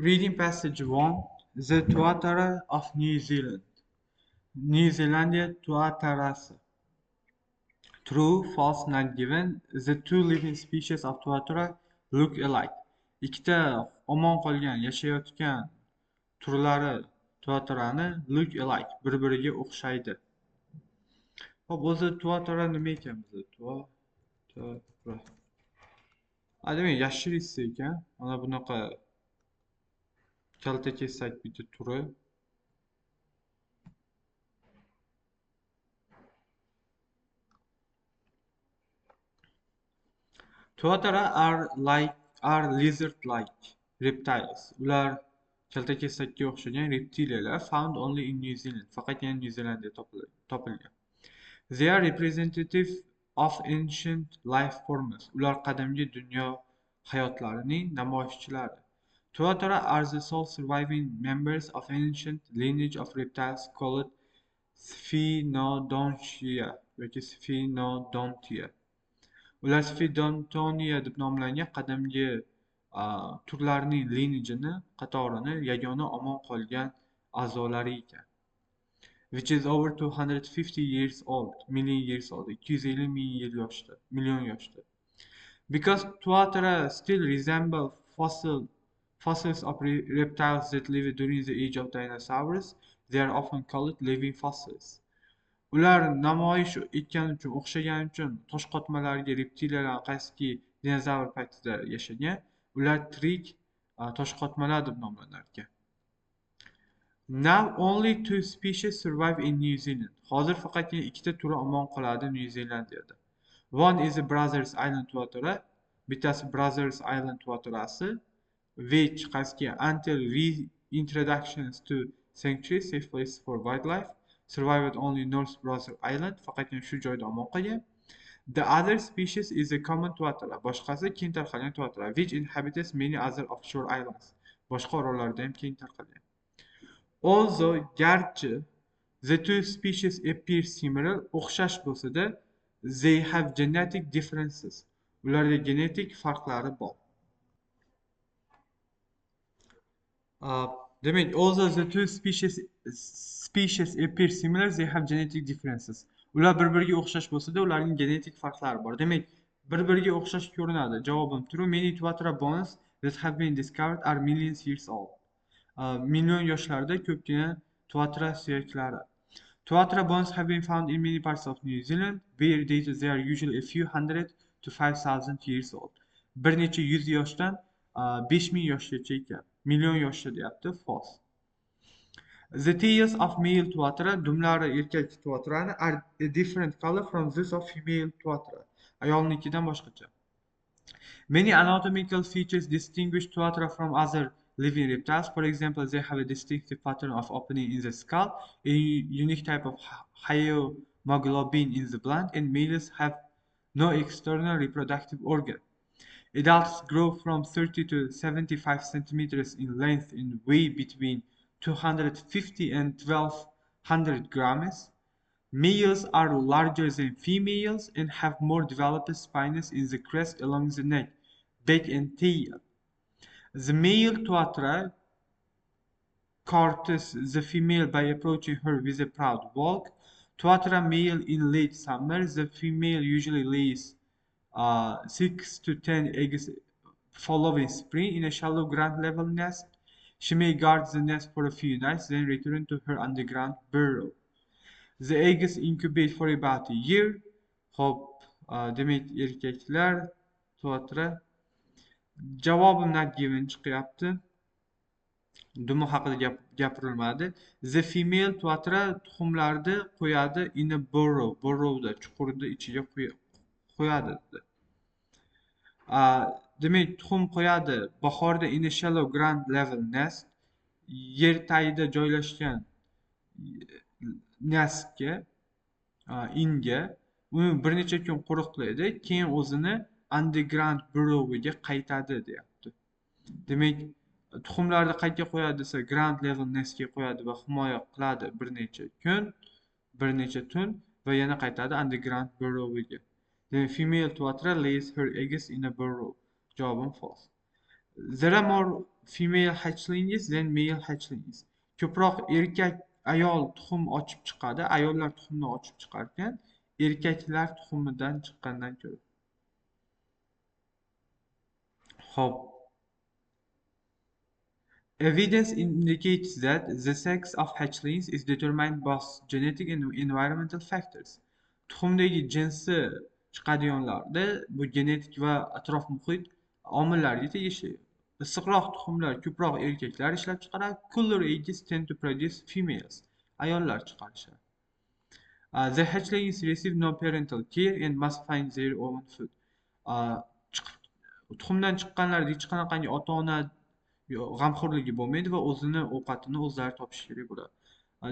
Reading passage 1. The Tuatara of New Zealand. New Zealandia Tuatarasa. True, false, not given. The two living species of Tuatara look alike. Ikkita omon qolgan yashayotgan turlari Tuatarani look alike, bir-biriga o'xshaydi. Hop, o'zi Tuatara nima ekan bizda? Tuatara. Demak, yashirishsa ekan. Mana bunaqa kalta kesak bitta turi. Tuatara are lizard-like reptiles. Ular kaltakesakka o'xshagan reptiliyalar found only in New Zealand. Faqatgina New Zealandda topilgan. They are representative of ancient life forms. Ular qadimgi dunyo hayotlarining namoyishchilari. Tuatara are the sole surviving members of ancient lineage of reptiles called Sphenodontia yoki Sphenodontia. Ular Sphenodontia deb nomlangan qadimgi turlarning lineajini qatorini yagona omon qolgan a'zolari ekan. Which is over 250 years old, million years old, 250 million yoshda. Because Tuatara still resemble fossils of reptiles that lived during the age of dinosaurs, they are often called living fossils. Ular namoyish etgani uchun, o'xshagani uchun toshqotmalarga reptiliyalar qaysiki dinozavr paytida yashagan, ular tirik toshqotmalar deb nomlanar ekan. Now only two species survive in New Zealand. Hozir faqatgina ikkita turi omon qoladi New Zealandiyada. One is the Brothers Island tuatara, bittasi Brothers Island tuatarasi, which qaysiki until reintroductions to sanctuary safe place for wildlife survived only North Brothers Island, faqatgina shu joyda omon qolgan. The other species is the common tuatara, boshqasi keng tarqalgan tuatara, which inhabits many other offshore islands. Boshqa orollarda ham keng tarqalgan. Although garchi the two species appear similar, o'xshash bo'lsa-da, they have genetic differences. Ularda genetik farqlari bor. Demak, although the two species appear similar, they have genetic differences. Ular bir-biriga o'xshash bo'lsa-da, ularning genetik farqlari bor. Demak, bir-biriga o'xshash ko'rinadi. Javobim true. Many tuatara bones that have been discovered are millions years old. Million yoshlarda ko'pgina tuatara suyaklari. Tuatara bones have been found in many parts of New Zealand, where they are usually a few hundred to 5,000 years old. Bir necha yuz yoshdan 5000 yoshgacha ekan. Million yoshda deyapti, false. The tails of male tuatara, dumlari erkak tuatarani, are a different color from those of female tuatara. Ayolnikidan boshqacha. Many anatomical features distinguish tuatara from other living reptiles. For example, they have a distinctive pattern of opening in the skull, a unique type of hemoglobin in the blood, and males have no external reproductive organ. Adults grow from 30 to 75 centimeters in length and weigh between 250 and 1200 grams. Males are larger than females and have more developed spines in the crest along the neck, back and tail. The male tuatara courts the female by approaching her with a proud walk. Tuatara male in late summer, the female usually lays 6 to 10 eggs following spring in a shallow ground level nest. She may guard the nest for a few nights, then return to her underground burrow. The eggs incubate for about a year. Hop, demak erkaklar tuatara. Javobim not given chiqyapti. Dumi haqida gapirilmadi. The female tuatara tuxumlarni qo'yadi in a burrowda, chuqurda ichiga qo'yadi. Demak, tuxum qo'yadi bahorda in a shallow ground level nest, yer tagida joylashgan nestga, inga, uni bir necha kun qo'riqlaydi, keyin o'zini underground burrowiga qaytadi deyapti. Demak, tuxumlarni qayerga qo'yadi desa, ground level nestga qo'yadi va himoya qiladi bir necha kun, bir necha tun va yana qaytadi underground burrowiga. The female tuatara lays her eggs in a burrow. Javobim false. There are more female hatchlings than male hatchlings. Ko'proq ayol tuxum ochib chiqadi, ayollar tuxumni ochib chiqarkan, erkaklar tuxumidan chiqqandan ko'ra. Hop. Evidence indicates that the sex of hatchlings is determined by genetic and environmental factors. Tuxumdagi jinsi chiqadiganlarda bu genetik va atrof muhit omillariga tegishli. Issiqroq tuxumlar ko'proq erkaklar ishlab chiqaradi. Cooler ages tend to produce females. Ayollar chiqarishadi. The hatchlings receive no parental care and must find their own food. Uh, tuxumdan chiqqanlar hech qanaqangi ota-ona g'amxo'rligi bo'lmaydi va o'zini ovqatini o'zlari topishi kerak bo'ladi.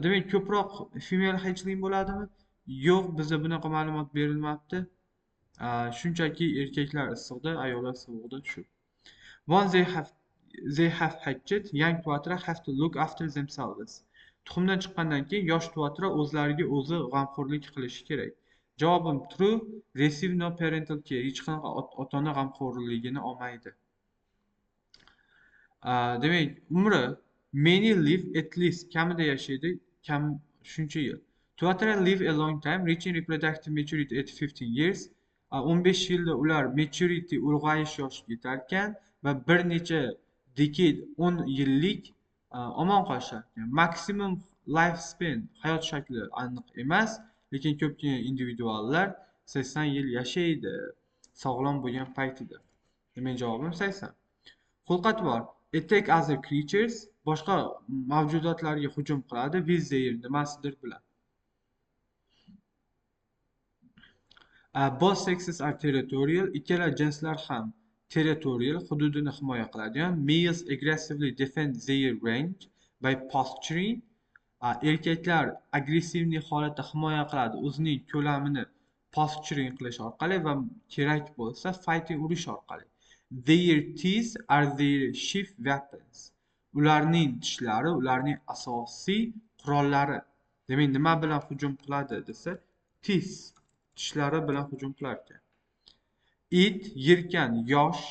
Demak, ko'proq female hatchling bo'ladimi? Yo'q, bizda bunaqa ma'lumot berilmabdi. Shunchaki erkaklar issiqda, ayollar sovuqda shu. Once they have hatched, young tuatara have to look after themselves. Tuxumdan chiqqandan keyin yosh tuatara o'zlariga o'zi g'amxo'rlik qilishi kerak. Javobim true, receive no parental care. Hech qanaqa ota-ona g'amxo'rligini olmaydi. Demak, umri many live at least kamida yashaydi, kam shuncha yil. Tuatara live a long time, reaching reproductive maturity at 15 years. 15 yilda ular maturity ulg'ayish yoshiga yetarkan va bir necha decade 10 yillik omon qolishar ekan. Maximum lifespan hayot shakli aniq emas, lekin ko'pgina individuallar 80 yil yashaydi sog'lom bo'lgan paytida. Demak, javobim 80. Xulqat bor. Attack other creatures, boshqa mavjudotlarga hujum qiladi with their nimasidir bilan. Both sexes are territorial. Ikkala jinslar ham territorial, hududini himoya qiladigan. Males aggressively defend their range by posturing. Erkaklar agressivniy holatda himoya qiladi o'zining ko'lamini posturing qilish orqali va kerak bo'lsa fighting urish orqali. Their teeth are their chief weapons. Ularning tishlari ularning asosiy qurollari. Demak, nima bilan hujum qiladi desa, tishlari bilan hujum qilar ekan. It yirkan yosh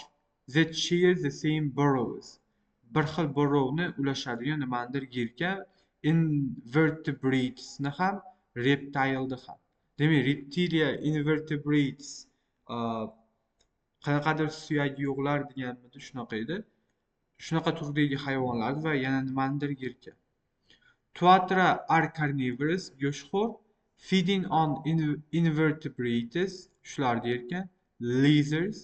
that share the same burrows. Bir xil burrowni ulashadigan nimanidir yirkan. Invertebratesni ham, reptileni ham. Demak, reptilia, invertebrates qanaqadir suyagi yo'qlar deganmidi, shunaqa edi. Shunaqa turdagi hayvonlar va yana nimanidir yerkan. Tuatara are carnivorous, go'shtxo'r, feeding on invertebrates, shularni yerkan. Lizard,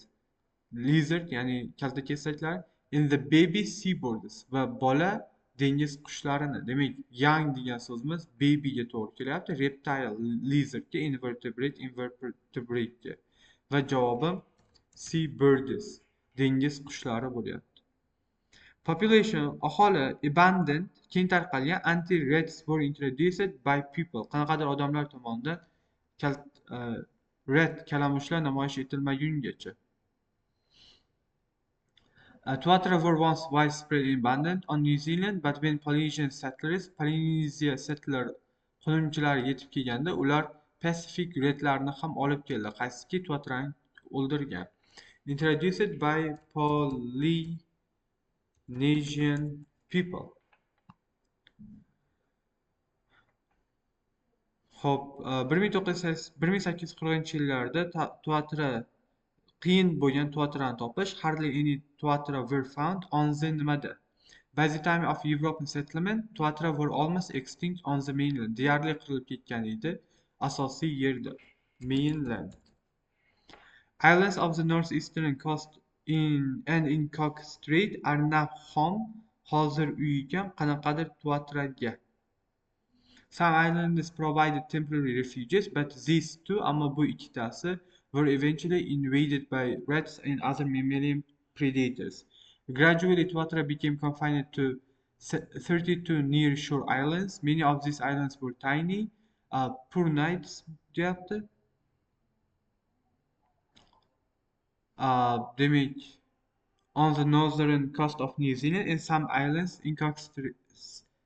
ya'ni kaltakesaklar, in the baby seabirds va bola dengiz qushlarini. Demak, young degan so'zimiz babyga to'g'ri kelyapti. Reptile, lizardga, invertebrate'ga. Va javobim seabirds, dengiz qushlari bo'lyapti. Population, aholi, abundant, keng tarqalgan, until rats were introduced by people. Qanaqadir odamlar tomonidan rat, kalamushlar namoyish etilmagungacha. Tuatara were once widespread and abundant on New Zealand, but when Polynesia settler qo'nimchilari yetib kelganda, ular Pacific ratlarni ham olib keldi, qaysiki tuatarani o'ldirgan. Introduced by Polynesian people. Xo'p, 1840-yillarda tuatara qiyin bo'lgan tuatarani topish. Hardly any tuatara were found on the nimada. By the time of European settlement, tuatara were almost extinct on the mainland. Deyarli qirilib ketgan edi asosiy yerda, mainland. Islands of the northeastern coast and in Cook Strait are now home. Hozir uy ekan qanaqadir tuataraga. Some islands provided temporary refuges, but these two, ammo bu ikkitasi, were eventually invaded by rats and other mammalian predators. Gradually, tuatara became confined to 32 near-shore islands. Many of these islands were tiny. Poor nights, deyapti. Demak, on the northern coast of New Zealand and some islands in Cook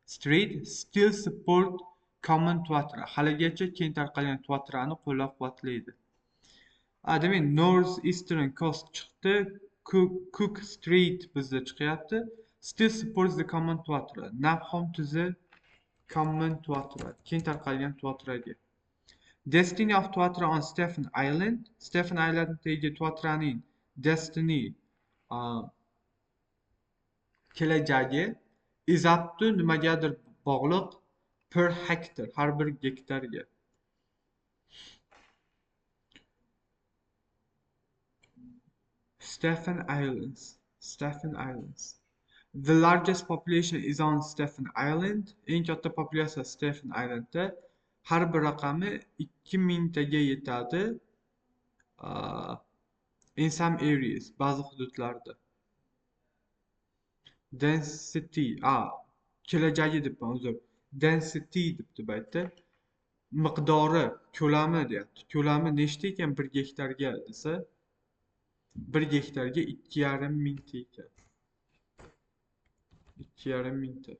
Strait still support common tuatara. Haligacha keng tarqalgan tuatarani qo'llab-quvvatlaydi. Demak, north eastern coast chiqdi, Cook Street bizda chiqyapti. Still supports the common Twatra. Nav ham to the common Twatra. Keng tarqalgan Twatraga. Destiny of Twatra on Stephen Island. Stephen Island'dagi Twatraning destiny kelajagi is up to nimagadir bog'liq per hectare, har bir gektarga. Stephen Islands. The largest population is on Stephen Island. Eng katta populyatsiya Stephen Islandda. Har bir raqami 2000 taga yetadi. In some areas, ba'zi hududlarda. Density, kelajagi debman, uzr. Density deb aytdi. Miqdori, ko'lami deyapti. Ko'lami nechta ekan 1 gektarga desa, 1 gektarga 2,5 mingta ekan. 2,5 mingta.